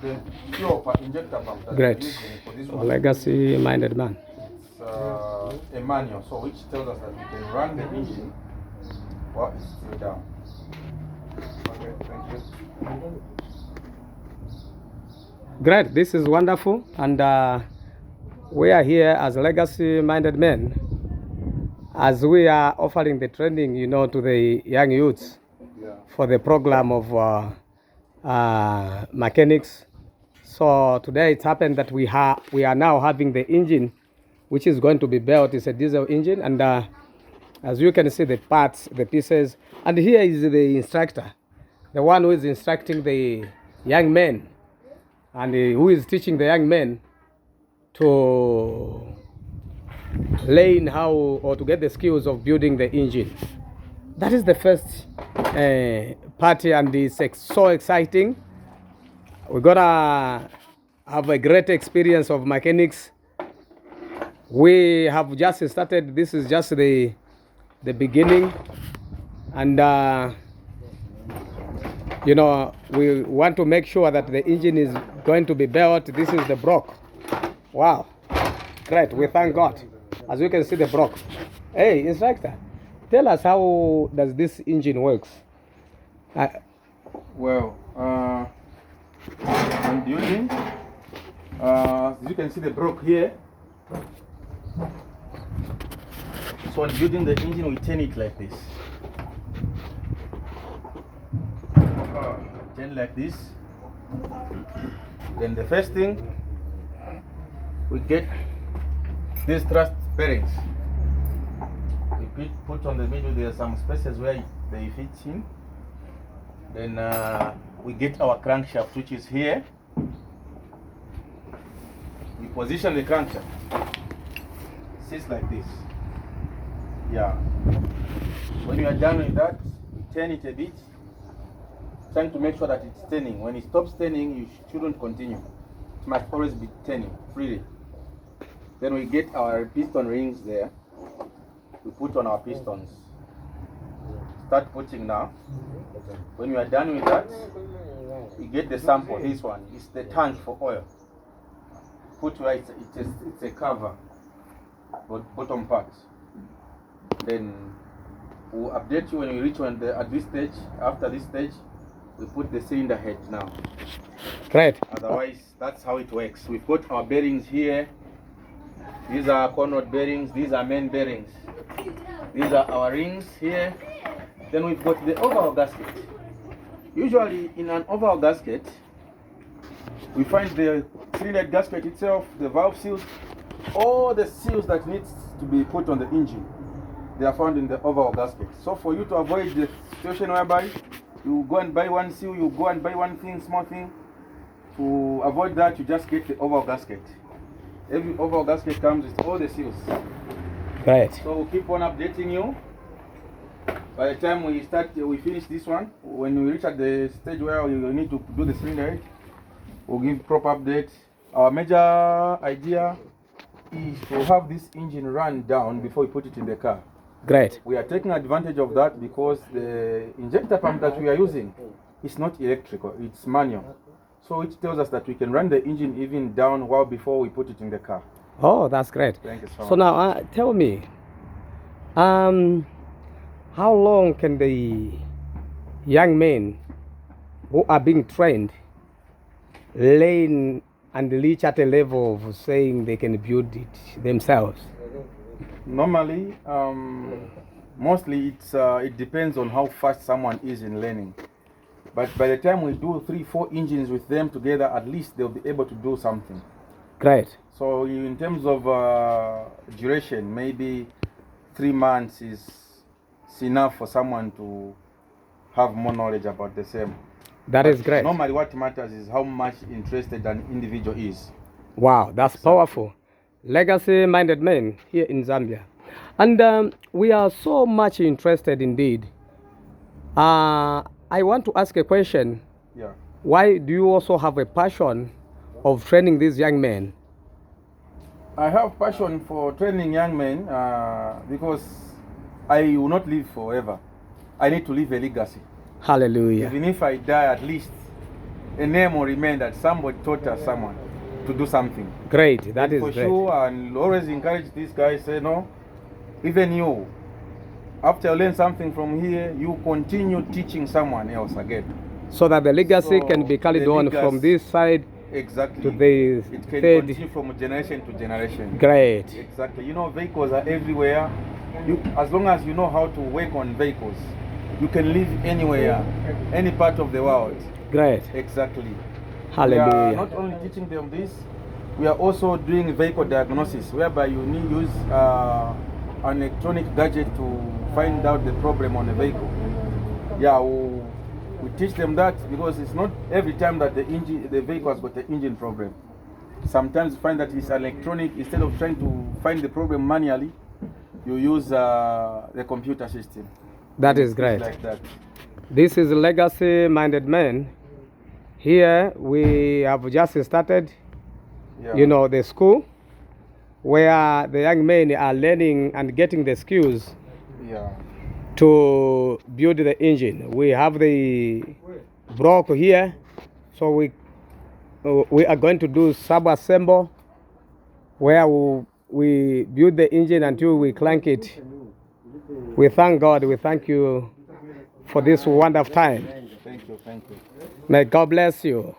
the pure injector pump that Great. we're using for this one. Legacy-minded man. It's a manual, so which tells us that we can run the engine while it's still down. Okay, thank you. Great, this is wonderful, and we are here as legacy-minded men, as we are offering the training, to the young youths for the program of mechanics. So today it happened that we are now having the engine, which is going to be built. It's a diesel engine, and as you can see, the parts, the pieces, and here is the instructor, the one who is instructing the young men, and who is teaching the young men to learn how or to get the skills of building the engine. That is the first party, and it's so exciting. We're gonna have a great experience of mechanics. We have just started. This is just the beginning, and we want to make sure that the engine is going to be built. This is the block. Wow, great. We thank God. As you can see, the block. Hey, instructor, tell us, how does this engine works? Well, when building, as you can see the block here. So when building the engine, we turn it like this. Turn like this. Then the first thing, we get these thrust bearings. We put on the middle. There are some spaces where they fit in. Then we get our crankshaft, which is here. We position the crankshaft. Sits like this. Yeah. When you are done with that, you turn it a bit, trying to make sure that it's turning. When it stops turning, you shouldn't continue. It must always be turning freely. Then we get our piston rings there. We put on our pistons. Start putting now. When you are done with that, we get the sample. This one is the tank for oil. Put where it's a cover, bottom part. Then we'll update you when we reach at this stage. After this stage, we put the cylinder head now. Great. Otherwise, that's how it works. We've got our bearings here. These are conrod bearings. These are main bearings. These are our rings here. Then we've got the overall gasket. Usually in an overall gasket, we find the cylinder gasket itself, the valve seals, all the seals that needs to be put on the engine. They are found in the overall gasket. So for you to avoid the situation whereby you go and buy one seal, you go and buy one thing, small thing, to avoid that, you just get the overall gasket. Every overall gasket comes with all the seals. Right. So we'll keep on updating you. By the time we finish this one, when we reach at the stage where you need to do the cylinder head, we'll give proper updates. Our major idea is to have this engine run down before we put it in the car. Great. We are taking advantage of that because the injector pump that we are using is not electrical, it's manual. So it tells us that we can run the engine even down while before we put it in the car. Oh, that's great. Thank you so much. So now, tell me, how long can the young men who are being trained learn and reach at a level of saying they can build it themselves? Normally, mostly it depends on how fast someone is in learning. But by the time we do 3-4 engines with them together, at least they'll be able to do something. Great. So in terms of duration, maybe 3 months is enough for someone to have more knowledge about the same. That is great. Normally what matters is how much interested an individual is. Wow, that's powerful. Legacy-minded men here in Zambia. And we are so much interested indeed. I want to ask a question. Yeah. Why do you also have a passion of training these young men? I have passion for training young men because I will not live forever. I need to leave a legacy. Hallelujah. Even if I die, at least a name will remain that somebody taught us someone to do something. Great, that is For great. sure, and always encourage these guys, say, no, even you, after you learn something from here, you continue teaching someone else again. So that the legacy So can be carried the on from legacy- this side Exactly. to the It can third. continue from generation to generation. Great. Exactly. You know, vehicles are everywhere. As long as you know how to work on vehicles, you can live anywhere, any part of the world. Great. Exactly. We are Hallelujah. not only teaching them this, we are also doing vehicle diagnosis, whereby you need use an electronic gadget to find out the problem on the vehicle. Yeah, we teach them that because it's not every time that the vehicle has got the engine problem. Sometimes you find that it's electronic. Instead of trying to find the problem manually, you use the computer system. That is It's great. like that. This is legacy-minded men. Here we have just started, Yeah. you know, the school where the young men are learning and getting the skills Yeah. to build the engine. We have the block here, so we are going to do sub-assemble where we build the engine until we crank it. We thank God, we thank you for this wonderful time. Thank you. Thank you. May God bless you.